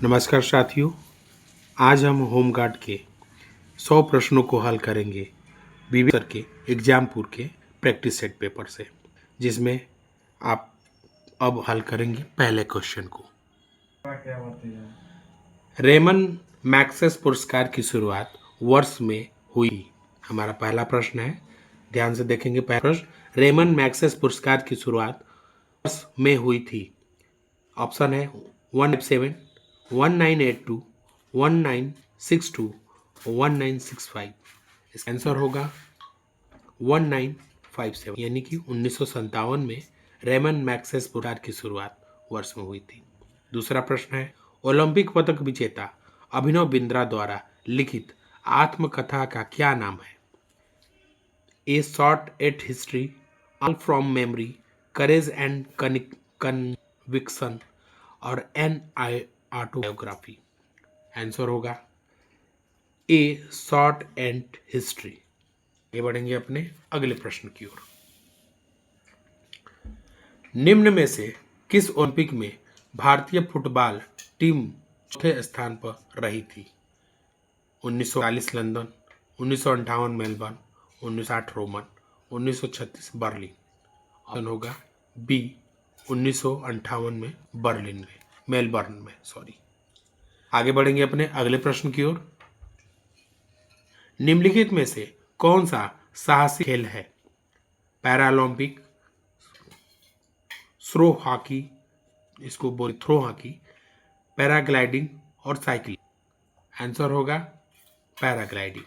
नमस्कार साथियों। आज हम होमगार्ड के 100 प्रश्नों को हल करेंगे विवेक सर के एग्जामपुर के प्रैक्टिस सेट पेपर से, जिसमें आप अब हल करेंगे पहले क्वेश्चन को। रेमन मैग्सेस पुरस्कार की शुरुआत वर्ष में हुई। हमारा पहला प्रश्न है, ध्यान से देखेंगे। पहला प्रश्न, रेमन मैग्सेस पुरस्कार की शुरुआत वर्ष में हुई थी। ऑप्शन है 187, 1982, 1962, 1965। इसका आंसर होगा 1957, यानी कि 1957 में रेमन मैग्सेस पुरस्कार की शुरुआत वर्ष में हुई थी। दूसरा प्रश्न है, ओलंपिक पदक विजेता अभिनव बिंद्रा द्वारा लिखित आत्मकथा का क्या नाम है? ए short at history, all from memory, courage and conviction और एन ऑटोबायोग्राफी। आंसर होगा ए शॉर्ट एंड हिस्ट्री। आगे बढ़ेंगे अपने अगले प्रश्न की ओर। निम्न में से किस ओलंपिक में भारतीय फुटबॉल टीम चौथे स्थान पर रही थी? 1940 London, 1958 Melbourne, 1960 Roman, 1936 Berlin. Option होगा बी 1958 में मेलबर्न में। आगे बढ़ेंगे अपने अगले प्रश्न की ओर। निम्नलिखित में से कौन सा साहसिक खेल है? पैरालंपिक, थ्रो हॉकी, पैराग्लाइडिंग और साइकिलिंग। आंसर होगा पैराग्लाइडिंग।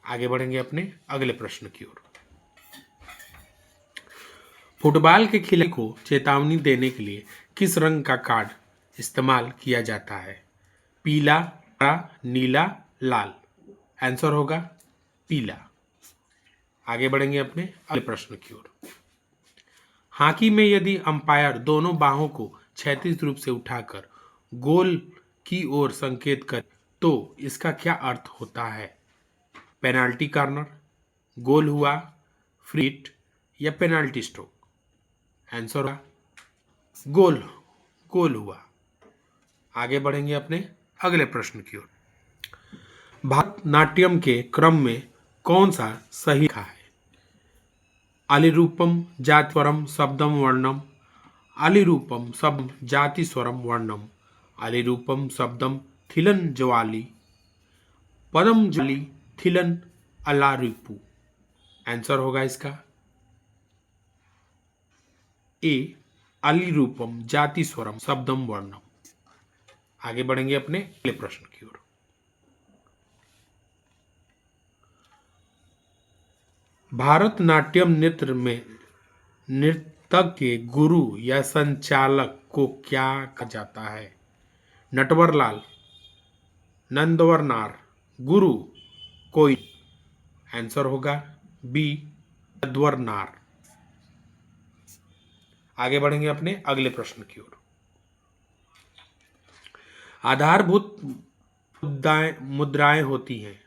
आगे बढ़ेंगे अपने अगले प्रश्न की ओर। फुटबॉल के खिलाड़ी को चेतावनी देने के लिए किस रंग का कार्ड इस्तेमाल किया जाता है? पीला, हरा, नीला, लाल। आंसर होगा पीला। आगे बढ़ेंगे अपने अगले प्रश्न की ओर। हॉकी में यदि अंपायर दोनों बाहों को क्षैतिज रूप से उठाकर गोल की ओर संकेत करे तो इसका क्या अर्थ होता है? पेनाल्टी कॉर्नर, गोल हुआ, फ्री हिट या पेनाल्टी स्ट्रोक। आंसर होगा गोल हुआ। आगे बढ़ेंगे अपने अगले प्रश्न की ओर। भरतनाट्यम के क्रम में कौन सा सही लिखा है? अलिरूपम जाति स्वरम शब्दम वर्णम, अलिरूपम शब्दम जाति स्वरम वर्णम, अलिरूपम शब्दम थिलन ज्वाली, पदम ज्वाली थिलन अलारिपु। आंसर होगा इसका ए अलिरूपम जाति स्वरम शब्दम वर्णम। आगे बढ़ेंगे अपने अगले प्रश्न की ओर। भारतनाट्यम नृत्य में नृत्यक के गुरु या संचालक को क्या कहा जाता है? नटवर लाल, नंदवर नार, गुरु, कोई। आंसर होगा बी नंदवर नार। आगे बढ़ेंगे अपने अगले प्रश्न की ओर। आधारभूत मुद्राएं होती हैं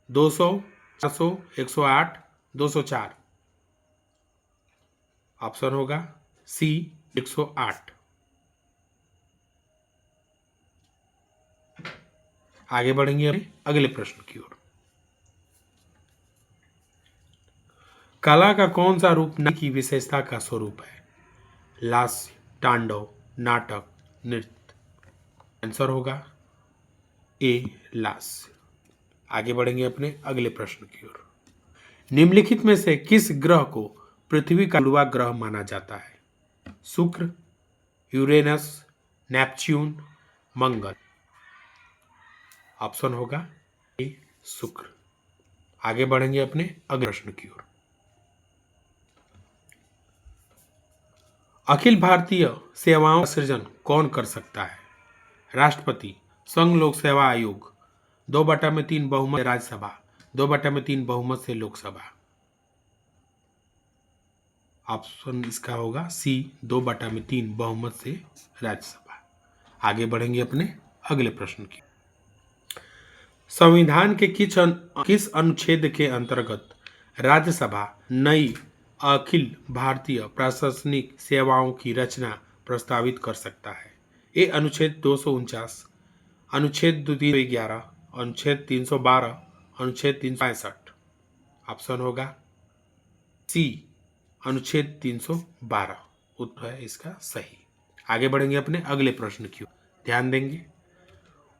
200, 400, 108, 204। ऑप्शन होगा सी 108। आगे बढ़ेंगे अगले प्रश्न की ओर। कला का कौन सा रूप नाट्य की विशेषता का स्वरूप है? लास्य, तांडव, नाटक, नृत्य। आंसर होगा ए लास्य। आगे बढ़ेंगे अपने अगले प्रश्न की ओर। निम्नलिखित में से किस ग्रह को पृथ्वी का जुड़वा ग्रह माना जाता है? शुक्र, यूरेनस, नेपच्यून, मंगल। ऑप्शन होगा ए शुक्र। आगे बढ़ेंगे अपने अगले प्रश्न की ओर। अखिल भारतीय सेवाओं का सृजन कौन कर सकता है? राष्ट्रपति, संघ लोक सेवा आयोग, 2/3 बहुमत से राज्यसभा, 2/3 बहुमत से लोकसभा। ऑप्शन इसका होगा सी 2/3 बहुमत से राज्यसभा। आगे बढ़ेंगे अपने अगले प्रश्न की। संविधान के किस अनुच्छेद के अंतर्गत राज्यसभा नई अखिल भारतीय प्रशासनिक सेवाओं की रचना प्रस्तावित कर सकता है? ए अनुच्छेद 249, अनुच्छेद 311, अनुच्छेद 312, अनुच्छेद 365। ऑप्शन होगा सी अनुच्छेद 312 उत्तर है इसका सही। आगे बढ़ेंगे अपने अगले प्रश्न की ओर, ध्यान देंगे।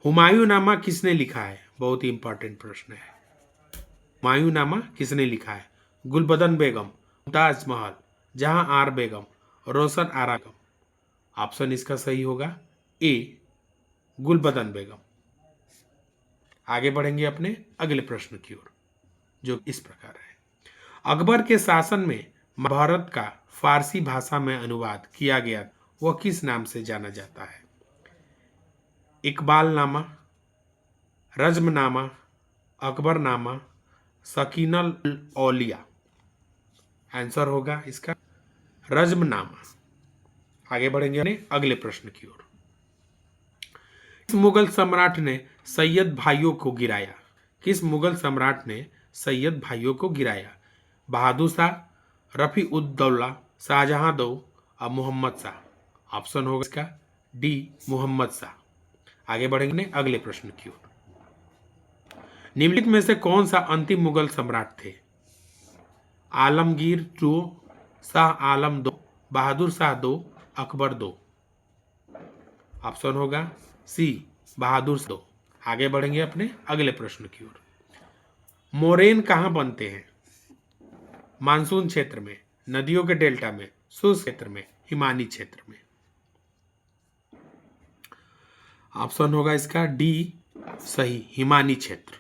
हुमायूंनामा किसने लिखा है? बहुत ही इंपॉर्टेंट प्रश्न है। हुमायूंनामा किसने लिखा है? गुलबदन बेगम, मुमताज महल, जहां are Begum, Roshan Ara Begum. Option इसका सही होगा ए गुलबदन बेगम। आगे बढ़ेंगे अपने अगले प्रश्न की ओर, जो इस प्रकार है। अकबर के शासन में महाभारत का फारसी भाषा में अनुवाद किया गया, वह किस नाम से जाना जाता है? इकबालनामा, रज्मनामा, अकबरनामा, सकीनल औलिया। आंसर होगा इसका रज्मनामा। आगे बढ़ेंगे अपने अगले प्रश्न की ओर। किस मुगल सम्राट ने सैयद भाइयों को गिराया? किस मुगल सम्राट ने सैयद भाइयों को गिराया? बहादुर शाह, रफी उद दौला, शाहजहां दो और मोहम्मद शाह। ऑप्शन होगा इसका डी मोहम्मद शाह। आगे बढ़ेंगे अगले प्रश्न की ओर। निम्नलिखित में से कौन सा अंतिम मुगल सम्राट थे? आलमगीर दो, शाह आलम दो, बहादुर शाह दो, अकबर दो। ऑप्शन होगा सी बहादुर शाह दो। आगे बढ़ेंगे अपने अगले प्रश्न की ओर। मोरेन कहाँ बनते हैं? मानसून क्षेत्र में, नदियों के डेल्टा में, शुष्क क्षेत्र में, हिमानी क्षेत्र में। ऑप्शन होगा इसका डी सही हिमानी क्षेत्र।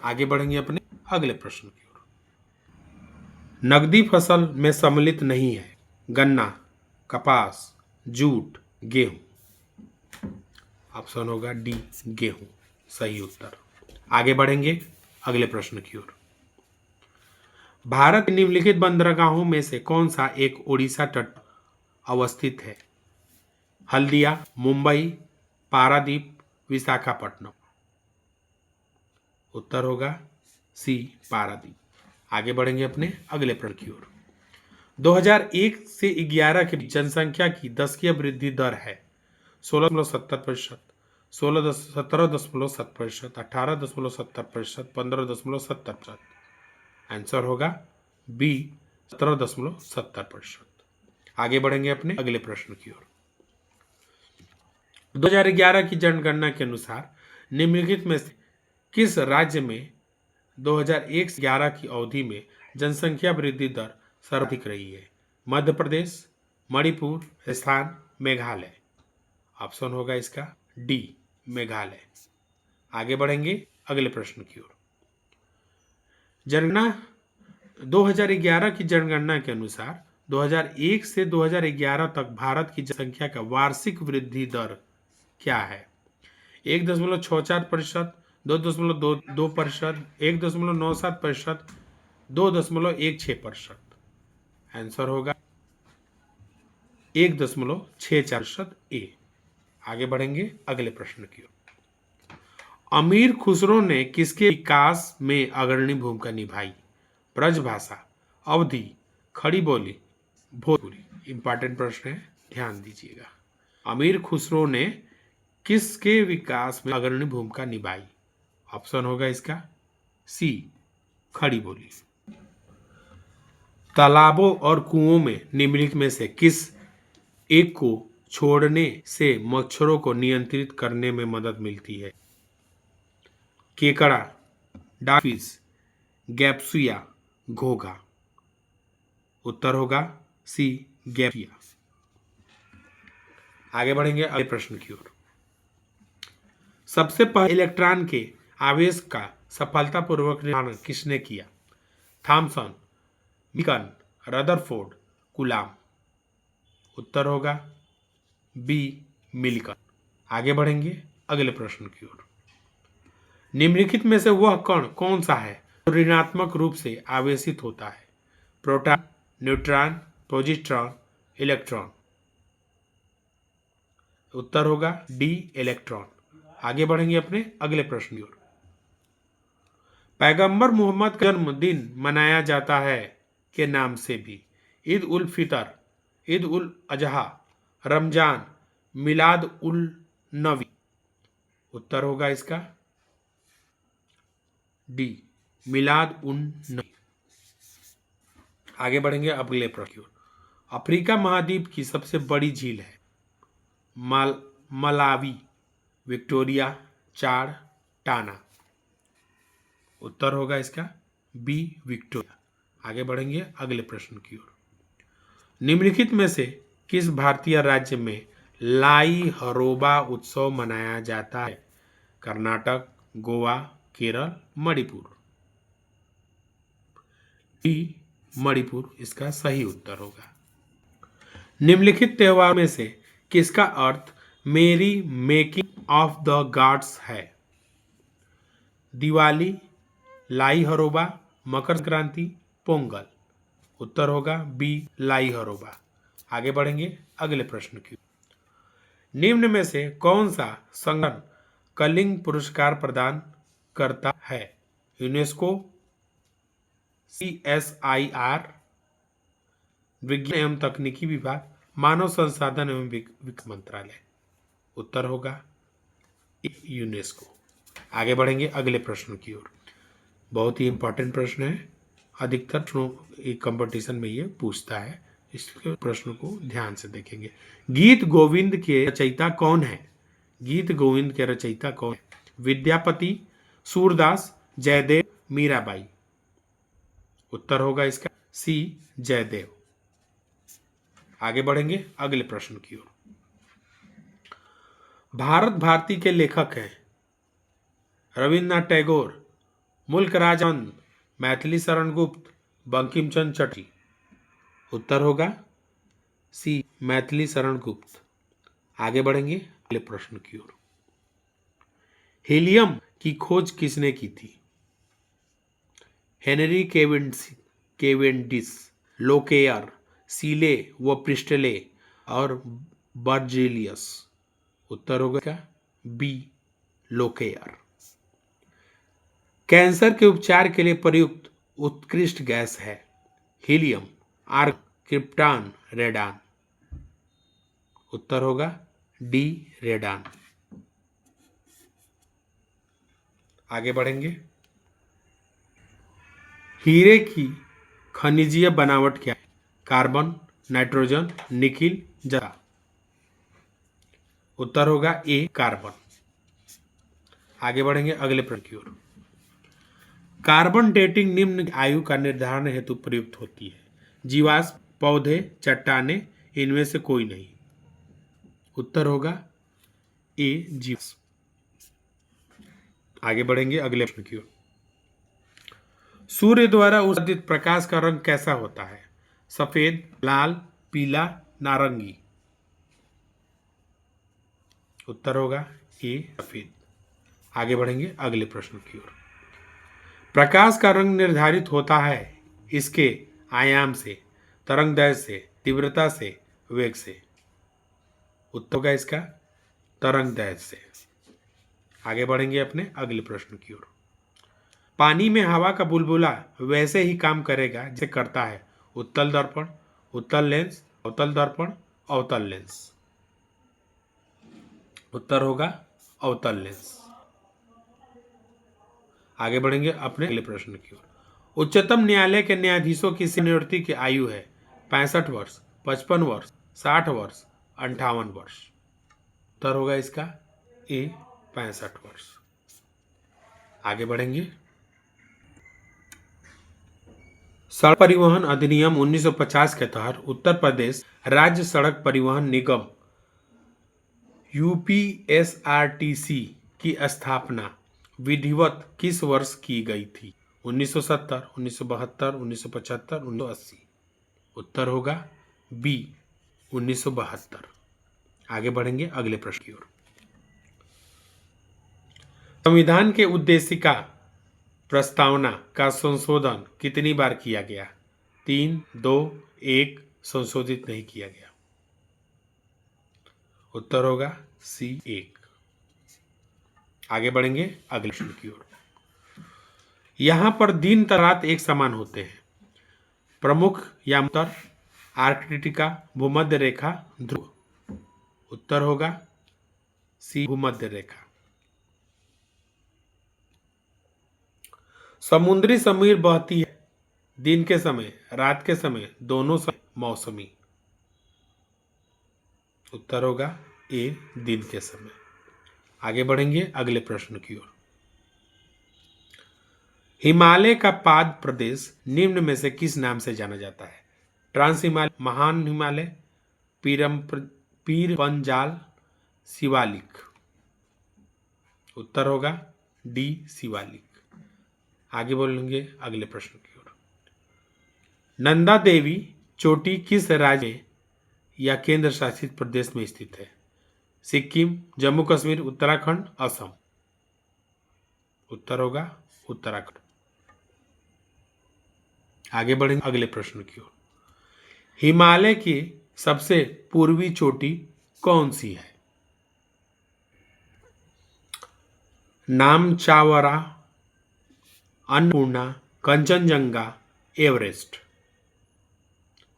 आगे बढ़ेंगे अपने अगले प्रश्न की ओर। नकदी फसल में सम्मिलित नहीं है गन्ना, कपास, जूट, गेहूं। ऑप्शन होगा डी गेहूं सही उत्तर। आगे बढ़ेंगे अगले प्रश्न की ओर। भारत के निम्नलिखित बंदरगाहों में से कौन सा एक ओडिशा तट अवस्थित है? हल्दिया, मुंबई, पारादीप, विशाखापट्टनम। उत्तर होगा सी पारादीप। आगे बढ़ेंगे अपने अगले प्रश्न की ओर। 2001 से 11 के बीच जनसंख्या की दशकीय वृद्धि दर है 16.70%, 17.7%, 18.70%, 15.70%। आंसर होगा बी 17.70%। आगे बढ़ेंगे अपने अगले प्रश्न की ओर। 2011 की जनगणना के अनुसार निम्नलिखित में से किस राज्य में 2001 से 11 की अवधि में जनसंख्या वृद्धि दर सर्वाधिक रही है? मध्य प्रदेश, मणिपुर, राजस्थान, मेघालय। ऑप्शन होगा इसका डी मेघालय। आगे बढ़ेंगे अगले प्रश्न की ओर। जनगणना 2011 की जनगणना के अनुसार 2001 से 2011 तक भारत की जनसंख्या का वार्षिक वृद्धि दर क्या है? 1.64%, 2.22%, 1.97%, 2.16%। आंसर होगा 1.64% ए। आगे बढ़ेंगे अगले प्रश्न की ओर। अमीर खुसरो ने किसके विकास में अग्रणी भूमिका निभाई? ब्रजभाषा, अवधी, खड़ी बोली, भोजपुरी। इंपॉर्टेंट प्रश्न है, ध्यान दीजिएगा। अमीर खुसरो ने किसके विकास में अग्रणी भूमिका निभाई? ऑप्शन होगा इसका सी खड़ी बोली। तालाबों और कुओं में निम्नलिखित में से किस एक को छोड़ने से मच्छरों को नियंत्रित करने में मदद मिलती है? केकड़ा, डाफिस, गैप्सिया, घोघा। उत्तर होगा सी गैप्सिया। आगे बढ़ेंगे अगले प्रश्न की ओर। सबसे पहले इलेक्ट्रॉन के आवेश का सफलतापूर्वक निर्माण किसने किया? Thompson, मिकन, Rutherford, coulomb. उत्तर होगा बी मिल्कन। आगे बढ़ेंगे अगले प्रश्न की ओर। निम्नलिखित में से वह कण कौन सा है जो ऋणात्मक रूप से आवेशित होता है? Proton, neutron, positron, electron. उत्तर होगा डी इलेक्ट्रॉन। आगे बढ़ेंगे अपने अगले प्रश्न की ओर। पैगंबर मोहम्मद का जन्मदिन मनाया जाता है के नाम से भी? ईद उल फितर, ईद उल अजहा, रमजान, मिलाद उल नबी। उत्तर होगा इसका डी, मिलाद उन नबी। आगे बढ़ेंगे अगले प्रश्न की ओर। अफ्रीका महाद्वीप की सबसे बड़ी झील है मलावी, विक्टोरिया, चाड, टाना। उत्तर होगा इसका बी, विक्टोरिया। आगे बढ़ेंगे अगले प्रश्न की ओर। निम्नलिखित में से किस भारतीय राज्य में लाई हरोबा उत्सव मनाया जाता है? कर्नाटक, गोवा, केरल, मणिपुर। डी, मणिपुर इसका सही उत्तर होगा। निम्नलिखित त्योहार में से किसका अर्थ मेरी मेकिंग ऑफ द गॉड्स है? दिवाली, लाई हरोबा, मकर संक्रांति, पोंगल। उत्तर होगा बी, लाई हरोबा। आगे बढ़ेंगे अगले प्रश्न की। निम्न में से कौन सा संगठन कलिंग पुरस्कार प्रदान करता है? यूनेस्को, CSIR, विज्ञान एवं तकनीकी विभाग, मानव संसाधन एवं विकास मंत्रालय। उत्तर होगा यूनेस्को। आगे बढ़ेंगे अगले प्रश्न की ओर। बहुत ही इंपॉर्टेंट प्रश्न है, अधिकतर कंपटीशन में ये पूछता है, इसके प्रश्न को ध्यान से देखेंगे। गीत गोविंद के रचयिता कौन है? गीत गोविंद के रचयिता कौन है? विद्यापति, सूरदास, जयदेव, मीराबाई। उत्तर होगा इसका सी, जयदेव। आगे बढ़ेंगे अगले प्रश्न की ओर। भारत भारती के लेखक हैं रविन्द्रनाथ टैगोर, मुल्क राज आनंद, मैथिली शरण गुप्त, बंकिम चंद्र चटर्जी। उत्तर होगा सी, मैथिली शरण गुप्त। आगे बढ़ेंगे अगले प्रश्न की ओर। हीलियम की खोज किसने की थी? हेनरी केवेंडिश, लोकेयर, सीले व प्रिस्टले और बर्जेलियस। उत्तर होगा क्या बी, लोकेयर। कैंसर के उपचार के लिए प्रयुक्त उत्कृष्ट गैस है? Helium, argon, krypton, radon. उत्तर होगा डी, रेडान। आगे बढ़ेंगे। हीरे की खनिजीय बनावट क्या है? कार्बन, नाइट्रोजन, निकिल, जरा। उत्तर होगा ए, कार्बन। आगे बढ़ेंगे अगले प्रश्न की ओर। कार्बन डेटिंग निम्न आयु का निर्धारण हेतु प्रयुक्त होती है? जीवाश्म, पौधे, चट्टाने, इनमें से कोई नहीं। उत्तर होगा ए, जीवाश्म। आगे बढ़ेंगे अगले प्रश्न की ओर। सूर्य द्वारा उत्सर्जित प्रकाश का रंग कैसा होता है? सफेद, लाल, पीला, नारंगी। उत्तर होगा ए, सफेद। आगे बढ़ेंगे अगले प्रश्न की ओर। प्रकाश का रंग निर्धारित होता है इसके आयाम से, तरंगदैर्घ्य से, तीव्रता से, वेग से। उत्तर होगा इसका तरंगदैर्घ्य से। आगे बढ़ेंगे अपने अगले प्रश्न की ओर। पानी में हवा का बुलबुला वैसे ही काम करेगा जैसे करता है उत्तल दर्पण, उत्तल लेंस, अवतल दर्पण, अवतल लेंस। उत्तर होगा अवतल लेंस। आगे बढ़ेंगे अपने अगले प्रश्न की ओर। उच्चतम न्यायालय के न्यायाधीशों की सेवानिवृत्ति की आयु है 65 वर्ष, 55 वर्ष, 60 वर्ष, 58 वर्ष। उत्तर होगा इसका ए, 65 वर्ष। आगे बढ़ेंगे। सड़क परिवहन अधिनियम 1950 के तहत उत्तर प्रदेश राज्य सड़क परिवहन निगम UPSRTC की स्थापना विधिवत किस वर्ष की गई थी? 1970, 1972, 1975, 1980। उत्तर होगा बी, 1972। आगे बढ़ेंगे अगले प्रश्न की ओर। संविधान के उद्देशिका प्रस्तावना का संशोधन कितनी बार किया गया? 3, 2, 1। संशोधित नहीं किया गया। उत्तर होगा सी, 1। आगे बढ़ेंगे अगले प्रश्न की ओर। यहां पर दिन तथा रात एक समान होते हैं? प्रमुख या उत्तर, आर्कटिका, भूमध्य रेखा, ध्रुव। उत्तर होगा सी भूमध्य रेखा। समुद्री समीर बहती है दिन के समय, रात के समय, दोनों समय, मौसमी। उत्तर होगा ए दिन के समय। आगे बढ़ेंगे अगले प्रश्न की ओर। हिमालय का पाद प्रदेश निम्न में से किस नाम से जाना जाता है? ट्रांस हिमालय, महान हिमालय, पीर पंजाल, शिवालिक। उत्तर होगा डी शिवालिक। आगे बोलेंगे अगले प्रश्न की ओर। नंदा देवी चोटी किस राज्य में या केंद्र शासित प्रदेश में स्थित है? सिक्किम, जम्मू कश्मीर, उत्तराखंड, असम। उत्तर होगा उत्तराखंड। आगे बढ़ेंगे अगले प्रश्न की ओर। हिमालय की सबसे पूर्वी चोटी कौन सी है? नामचावरा, अन्नपूर्णा, कंचनजंगा, एवरेस्ट।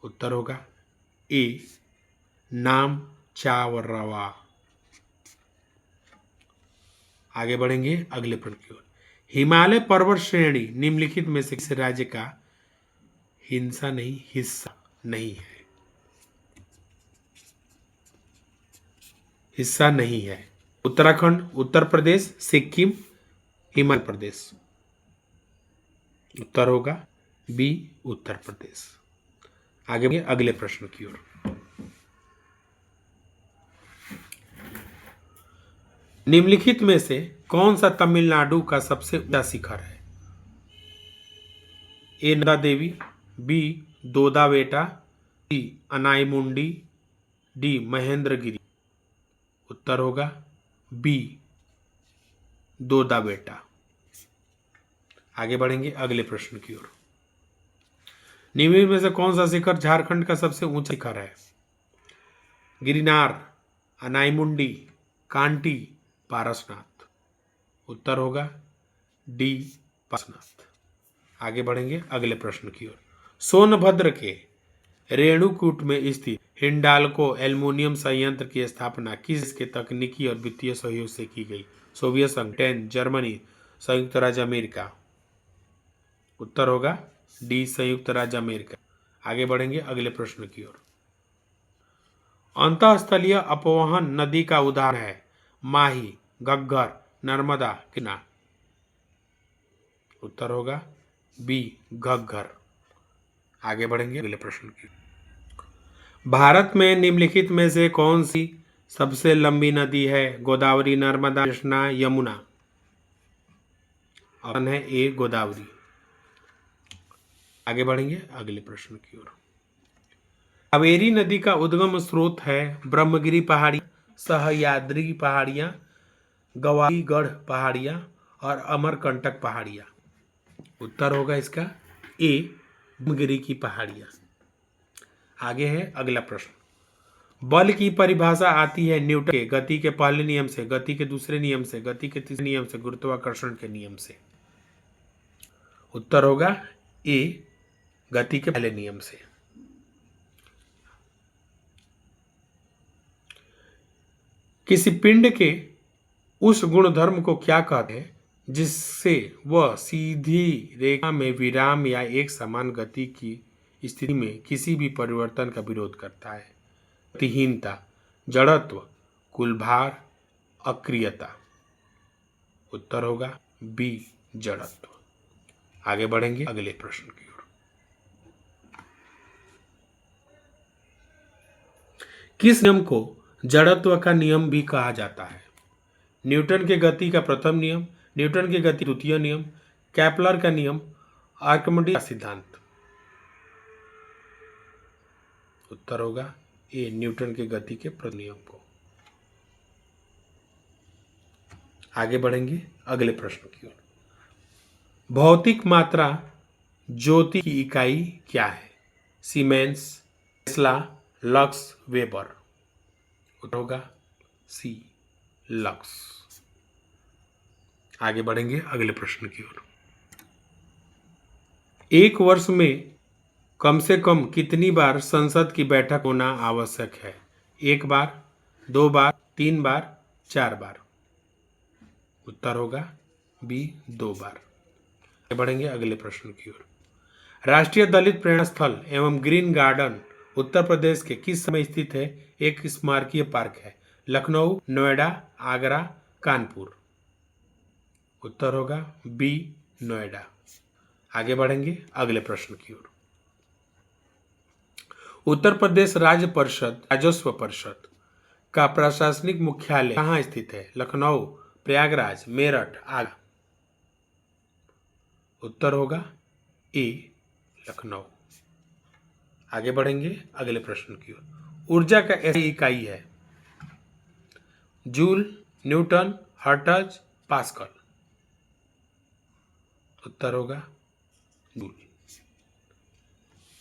उत्तर होगा ए नामचावरवा। आगे बढ़ेंगे अगले प्रश्न की ओर। हिमालय पर्वत श्रेणी निम्नलिखित में से किस राज्य का हिस्सा नहीं है? हिस्सा नहीं है। उत्तराखंड, उत्तर प्रदेश, सिक्किम, हिमाचल प्रदेश। उत्तर होगा बी उत्तर प्रदेश। आगे बढ़िए अगले प्रश्न की ओर। निम्नलिखित में से कौन सा तमिलनाडु का सबसे ऊंचा शिखर है? ए नंदा देवी, बी दोदाबेटा, सी अनाईमुंडी, डी महेंद्रगिरी। उत्तर होगा बी दोदाबेटा। आगे बढ़ेंगे अगले प्रश्न की ओर। निम्नलिखित में से कौन सा शिखर झारखंड का सबसे ऊंचा शिखर है? गिरनार, अनाईमुंडी, कांटी, पारसनाथ। उत्तर होगा डी पारसनाथ। आगे बढ़ेंगे अगले प्रश्न की ओर। सोनभद्र के रेणुकूट में स्थित हिंडाल्को एल्युमिनियम संयंत्र की स्थापना किस के तकनीकी और वित्तीय सहयोग से की गई? सोवियत संघ, ब्रिटेन, जर्मनी, संयुक्त राज्य अमेरिका। उत्तर होगा डी संयुक्त राज्य अमेरिका। आगे बढ़ेंगे अगले प्रश्न की ओर। अंतःस्थलीय अपवहन नदी का उदाहरण है? माही, घग्गर, नर्मदा, किना। उत्तर होगा बी घग्गर। आगे बढ़ेंगे अगले प्रश्न की। भारत में निम्नलिखित में से कौन सी सबसे लंबी नदी है? गोदावरी, नर्मदा, कृष्णा, यमुना। ऑप्शन है ए गोदावरी। आगे बढ़ेंगे अगले प्रश्न की ओर। कावेरी नदी का उद्गम स्रोत है ब्रह्मगिरी पहाड़ी, सह्याद्री पहाड़ियां, गवाईगढ़ पहाड़ियां और अमरकंटक पहाड़ियां। उत्तर होगा इसका ए ब्रह्मगिरी की पहाड़ियां। आगे है अगला प्रश्न। बल की परिभाषा आती है न्यूटन के गति के पहले नियम से, गति के दूसरे नियम से, गति के तीसरे नियम से, गुरुत्वाकर्षण के नियम से। उत्तर होगा ए गति के पहले नियम से। किसी पिंड के उस गुणधर्म को क्या कहते हैं जिससे वह सीधी रेखा में विराम या एक समान गति की स्थिति में किसी भी परिवर्तन का विरोध करता है? गतिहीनता, जड़त्व, कुलभार, अक्रियता। उत्तर होगा बी जड़त्व। आगे बढ़ेंगे अगले प्रश्न की ओर। किस नियम को जड़त्व का नियम भी कहा जाता है? न्यूटन के गति का प्रथम नियम, न्यूटन के गति द्वितीय नियम, केपलर का नियम, आर्किमिडीज का सिद्धांत। उत्तर होगा ए न्यूटन के गति के प्रथम नियम को। आगे बढ़ेंगे अगले प्रश्न की ओर। भौतिक मात्रा ज्योति की इकाई क्या है? Siemens, tesla, lux, weber. उत्तर होगा सी लक्स। आगे बढ़ेंगे अगले प्रश्न की ओर। एक वर्ष में कम से कम कितनी बार संसद की बैठक होना आवश्यक है? एक बार, 2 बार, 3 बार, 4 बार? उत्तर होगा बी 2 बार। आगे बढ़ेंगे अगले प्रश्न की ओर। राष्ट्रीय दलित प्रेरणा स्थल एवं ग्रीन गार्डन उत्तर प्रदेश के किस समय स्थित है? एक स्मारकीय पार्क है। लखनऊ, नोएडा, आगरा, कानपुर? उत्तर होगा बी नोएडा। आगे बढ़ेंगे अगले प्रश्न की ओर। उत्तर प्रदेश राज्य परिषद राजस्व परिषद का प्रशासनिक मुख्यालय कहाँ स्थित है? लखनऊ, प्रयागराज, मेरठ, आगरा? उत्तर होगा ए लखनऊ। आगे बढ़ेंगे अगले प्रश्न की ओर। ऊर्जा का ऐसी इकाई है? Joule, newton, hertz, pascal? उत्तर होगा जूल।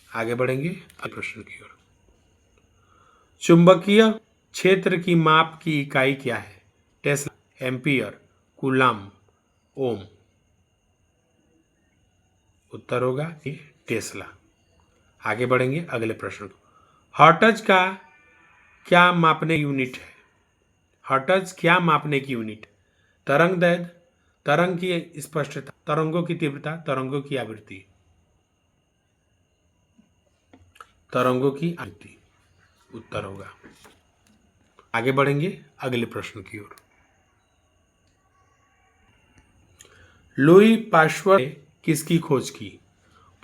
आगे बढ़ेंगे अगले प्रश्न की ओर। चुंबकीय क्षेत्र की माप की इकाई क्या है? टेस्ला, एम्पियर, कूलाम, ओम? उत्तर होगा ए टेस्ला। आगे बढ़ेंगे अगले प्रश्न। हर्ट्ज का क्या मापने यूनिट है? हर्ट्ज क्या मापने की यूनिट? तरंग दैर्घ्य, तरंग की स्पष्टता, तरंगों की तीव्रता, तरंगों की आवृत्ति? तरंगों की आवृत्ति उत्तर होगा। आगे बढ़ेंगे अगले प्रश्न की ओर। लुई पाश्चर ने किसकी खोज की?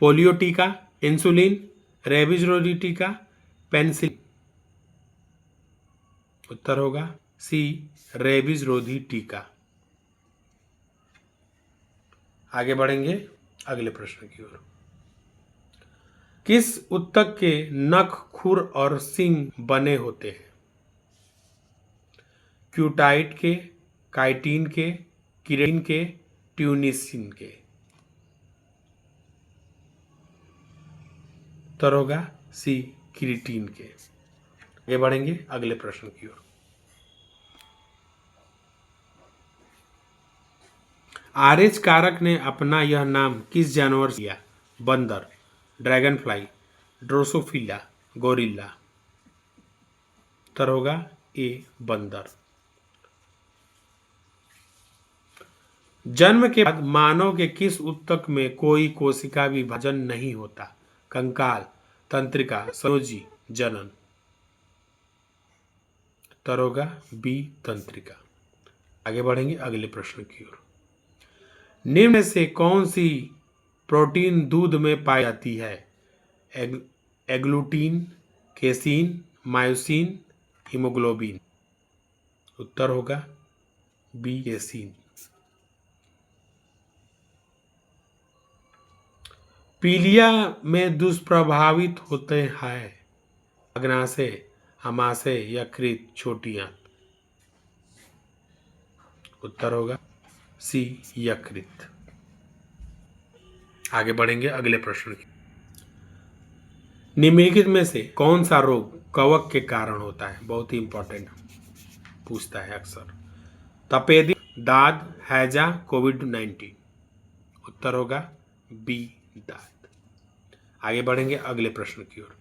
पोलियो टीका, इंसुलिन, रेबीज रोधी टीका, पेनिसिलिन? उत्तर होगा सी रेबीज रोधी टीका। आगे बढ़ेंगे अगले प्रश्न की ओर। किस उत्तक के नख, खुर और सींग बने होते हैं? क्यूटाइट के, काइटिन के, किरेटिन के, ट्यूनिसिन के? उत्तर होगा सी किरेटिन के। आगे बढ़ेंगे अगले प्रश्न की ओर। आरएच कारक ने अपना यह नाम किस जानवर से लिया? बंदर, ड्रैगन फ्लाई, ड्रोसोफिला, गोरिल्ला? उत्तर होगा ए बंदर। जन्म के बाद मानव के किस ऊतक में कोई कोशिका विभाजन नहीं होता? कंकाल, तंत्रिका, संयोजी, जनन? उत्तर होगा बी तंत्रिका। आगे बढ़ेंगे अगले प्रश्न की ओर। निम्न में से कौन सी प्रोटीन दूध में पाई जाती है? एग्लूटीन, केसीन, मायोसिन, हीमोग्लोबिन? उत्तर होगा बी केसीन। पीलिया में दुष्प्रभावित होते हैं अग्नाशय, अमाशय, यकृत, छोटी आंत? उत्तर होगा सी यकृत। आगे बढ़ेंगे अगले प्रश्न की। निम्नलिखित में से कौन सा रोग कवक के कारण होता है? बहुत ही इंपॉर्टेंट पूछता है अक्सर। तपेदिक, दाद, हैजा, कोविड-19? उत्तर होगा बी दाद। आगे बढ़ेंगे अगले प्रश्न की ओर।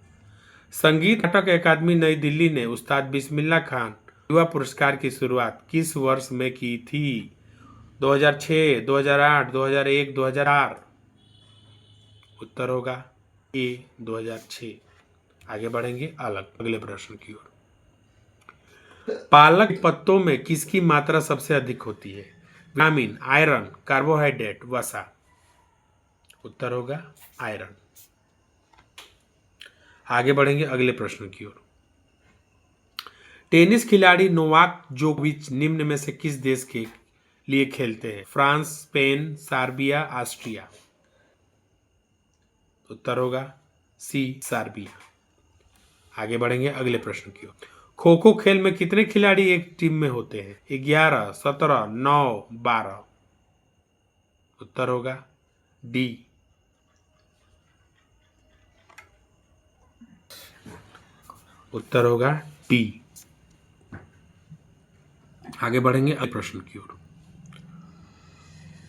संगीत नाटक अकादमी नई दिल्ली ने उस्ताद बिस्मिल्लाह खान युवा पुरस्कार की शुरुआत किस वर्ष में की थी? 2006, 2008, 2001, 2004? उत्तर होगा ए 2006। आगे बढ़ेंगे अगले प्रश्न की ओर। पालक पत्तों में किसकी मात्रा सबसे अधिक होती है? विटामिन, आयरन, कार्बोहाइड्रेट, वसा? उत्तर होगा आयरन। आगे बढ़ेंगे अगले प्रश्न की ओर। टेनिस खिलाड़ी नोवाक जोकोविच निम्न में से किस देश के लिए खेलते हैं? France, Spain, Serbia, Austria? उत्तर होगा सी सर्बिया। आगे बढ़ेंगे अगले प्रश्न की ओर। खो खो खेल में कितने खिलाड़ी एक टीम में होते हैं? 11, 17, 9, 12? उत्तर होगा डी। उत्तर होगा डी। आगे बढ़ेंगे अगले प्रश्न की ओर।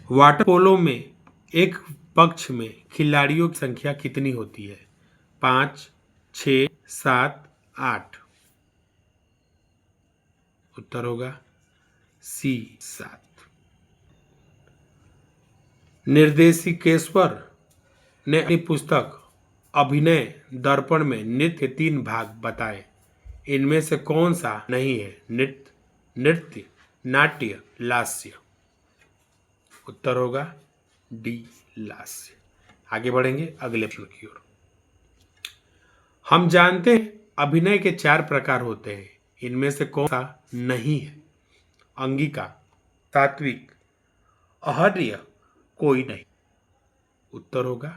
वाटर पोलो में एक पक्ष में खिलाड़ियों की संख्या कितनी होती है? 5, 6, 7, 8? उत्तर होगा सी 7। निर्देशिकेश्वर ने अपनी पुस्तक अभिनय दर्पण में नृत्य के 3 भाग बताए, इनमें से कौन सा नहीं है? नृत्य, नाट्य, लास्य। उत्तर होगा डी लास्य। आगे बढ़ेंगे अगले प्रश्न की ओर। हम जानते हैं अभिनय के 4 प्रकार होते हैं, इनमें से कौन सा नहीं है? अंगिका, सात्विक, आहार्य, कोई नहीं। उत्तर होगा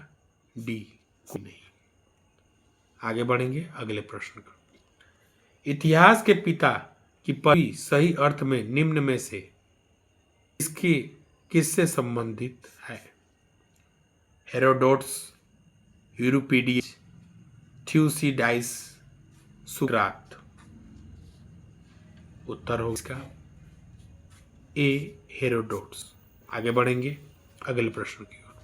डी कोई नहीं। आगे बढ़ेंगे अगले प्रश्न का। इतिहास के पिता की पदवी सही अर्थ में निम्न में से किससे संबंधित है? हेरोडोटस, यूरिपिडीज, थ्यूसिडाइस, सुकरात। उत्तर होगा इसका ए हेरोडोटस। आगे बढ़ेंगे अगले प्रश्न की ओर।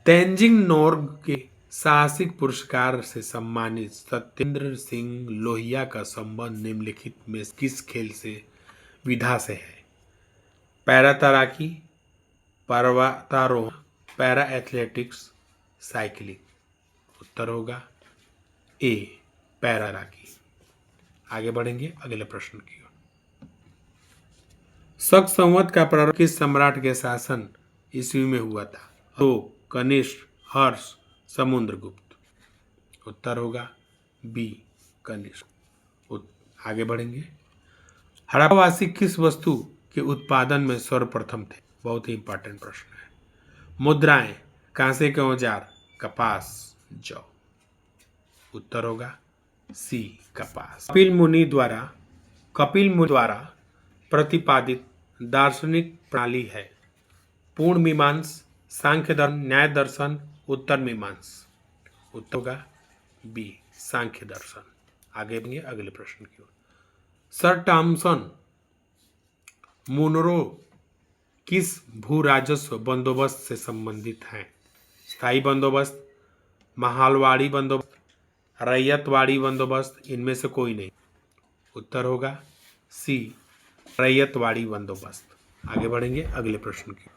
तेंजिंग नोर्गे के साहसिक पुरस्कार से सम्मानित सत्येंद्र सिंह लोहिया का संबंध निम्नलिखित में किस खेल से विधा से है? पैरा तैराकी, पर्वतारोहण, पैरा एथलेटिक्स, साइकिलिंग। उत्तर होगा ए पैरा तैराकी। आगे बढ़ेंगे अगले प्रश्न की ओर। शक संवत का प्रारंभ किस सम्राट के शासन ईस्वी में हुआ था? अशोक, कनिष्क, हर्ष, समुद्रगुप्त। उत्तर होगा बी कनिष्क। आगे बढ़ेंगे। हड़प्पावासी किस वस्तु के उत्पादन में सर्वप्रथम थे? बहुत ही इंपॉर्टेंट प्रश्न है। मुद्राएं, कांसे के औजार, कपास, जौ। उत्तर होगा सी कपास। कपिल मुनि द्वारा प्रतिपादित दार्शनिक प्रणाली है? पूर्ण मीमांस, सांख्य दर्शन, न्याय दर्शन, उत्तर मीमांस। उत्तर होगा बी सांख्य दर्शन। आगे बढ़ेंगे अगले प्रश्न की ओर। सर थॉमसन मुनरो किस भू राजस्व बंदोबस्त से संबंधित हैं? स्थायी बंदोबस्त, महालवाड़ी बंदोबस्त, रैयतवाड़ी बंदोबस्त, इनमें से कोई नहीं। उत्तर होगा सी रैयतवाड़ी बंदोबस्त। आगे बढ़ेंगे अगले प्रश्न की।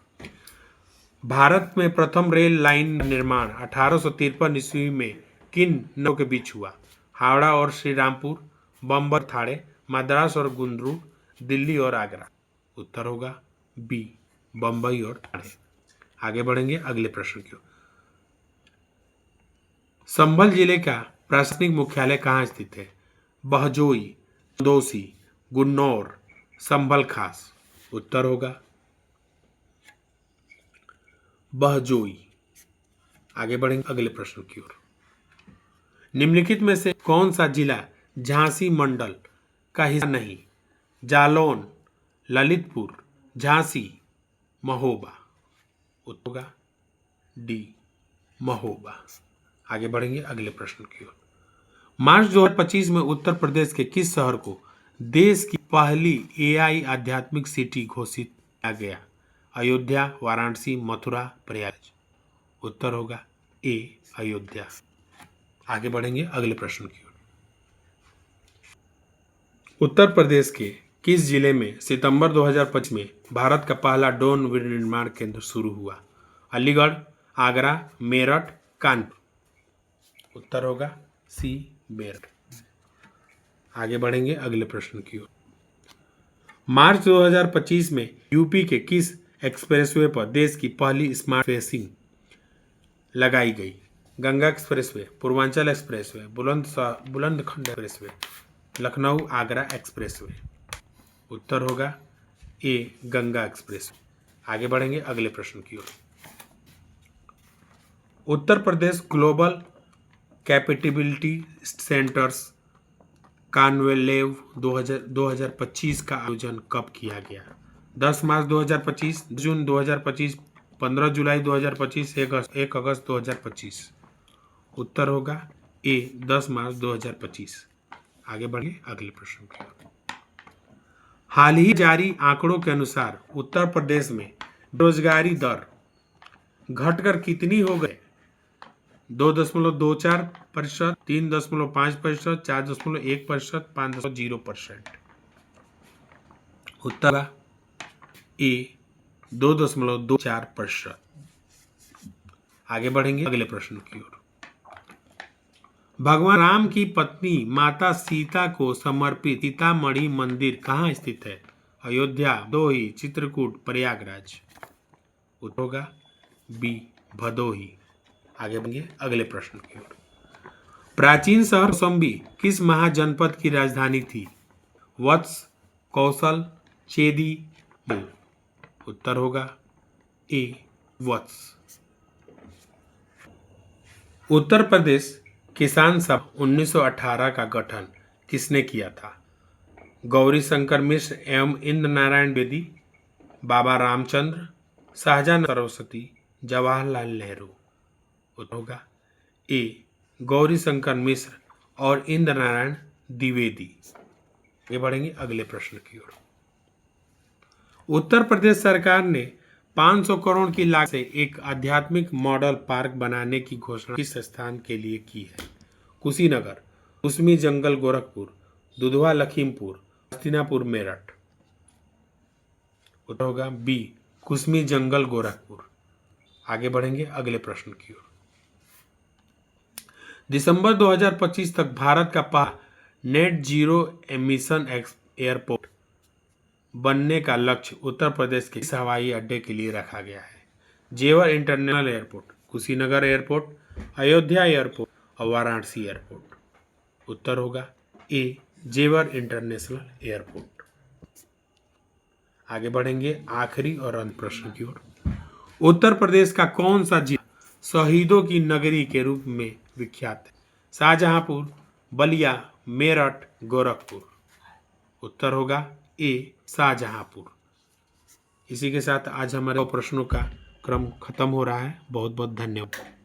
भारत में प्रथम रेल लाइन का निर्माण 1853 ईस्वी में किन नगरों के बीच हुआ? हावड़ा और श्रीरामपुर, बम्बई, थाड़े, मद्रास और गुंटूर, दिल्ली और आगरा। उत्तर होगा बी बम्बई और थाड़े। आगे बढ़ेंगे अगले प्रश्न की ओर। संभल जिले का प्रशासनिक मुख्यालय कहाँ स्थित है? बहजोई, दोसी, गुन्नौर, संभल खास। उत्तर होगा बहजोई। आगे बढ़ेंगे अगले प्रश्न की ओर। निम्नलिखित में से कौन सा जिला झांसी मंडल का हिस्सा नहीं? जालौन, ललितपुर, झांसी, महोबा। उत्तर होगा डी महोबा। आगे बढ़ेंगे अगले प्रश्न की ओर। मार्च 2025 में उत्तर प्रदेश के किस शहर को देश की पहली एआई आध्यात्मिक सिटी घोषित किया गया? अयोध्या, वाराणसी, मथुरा, प्रयाग। उत्तर होगा ए अयोध्या। आगे बढ़ेंगे अगले प्रश्न की ओर। उत्तर प्रदेश के किस जिले में सितंबर 2025 में भारत का पहला ड्रोन विनिर्माण केंद्र शुरू हुआ? अलीगढ़, आगरा, मेरठ, कानपुर। उत्तर होगा सी मेरठ। आगे बढ़ेंगे अगले प्रश्न की ओर। मार्च 2025 में यूपी के किस एक्सप्रेसवे पर देश की पहली स्मार्ट फेंसिंग लगाई गई? Ganga expressway, Purvanchal expressway, Bundelkhand expressway, Lucknow Agra expressway. उत्तर होगा ए गंगा एक्सप्रेस। आगे बढ़ेंगे अगले प्रश्न की ओर। Uttar Pradesh global capability centres conclave 2025 का आयोजन कब किया गया? 10 मार्च 2025, जून 2025, 15 जुलाई 2025, 1 अगस्त 2025। उत्तर होगा ए 10 मार्च 2025। आगे बढ़े अगले प्रश्न की ओर। हाल ही जारी आंकड़ों के अनुसार उत्तर प्रदेश में बेरोजगारी दर घटकर कितनी हो गई? 2.24%, 3.5%, 4.1%, 5.0%। उत्तर ए 2.24%। आगे बढ़ेंगे अगले प्रश्न की ओर। भगवान राम की पत्नी माता सीता को समर्पित सीतामढ़ी मंदिर कहाँ स्थित है? अयोध्या, भदोही, चित्रकूट, प्रयागराज। उत्तर होगा बी भदोही। आगे बढ़ेंगे अगले प्रश्न की ओर। प्राचीन शहर कौशाम्बी किस महाजनपद की राजधानी थी? वत्स, कौशल, चेदी, मऊ। उत्तर होगा ए वत्स। उत्तर प्रदेश किसान सभा 1918 का गठन किसने किया था? गौरी शंकर मिश्र एवं इंद्र नारायण द्विवेदी, बाबा रामचंद्र, शाहजहां सरस्वती, जवाहरलाल नेहरू। उत्तर होगा ए गौरी शंकर मिश्र और इंद्र नारायण द्विवेदी। ये बढ़ेंगे अगले प्रश्न की ओर। उत्तर प्रदेश सरकार ने 500 करोड़ की लागत से एक आध्यात्मिक मॉडल पार्क बनाने की घोषणा किस स्थान के लिए की है? कुशीनगर, कुसमी जंगल गोरखपुर, दुधवा लखीमपुर, हस्तिनापुर मेरठ। उत्तर होगा बी कुसमी जंगल गोरखपुर। आगे बढ़ेंगे अगले प्रश्न की ओर। दिसंबर 2025 तक भारत का पहला नेट जीरो एमिशन एयरपोर्ट बनने का लक्ष्य उत्तर प्रदेश के इस हवाई अड्डे के लिए रखा गया है? जेवर international airport, Kushinagar airport, Ayodhya airport और वाराणसी एयरपोर्ट। उत्तर होगा ए जेवर इंटरनेशनल एयरपोर्ट। आगे बढ़ेंगे आखिरी और अंत प्रश्न की ओर। उत्तर प्रदेश का कौन सा जिला शहीदों की नगरी के रूप में विख्यात है? शाहजहांपुर, बलिया, मेरठ, गोरखपुर। उत्तर होगा ए शाहजहांपुर। इसी के साथ आज हमारे प्रश्नों का क्रम खत्म हो रहा है। बहुत बहुत धन्यवाद।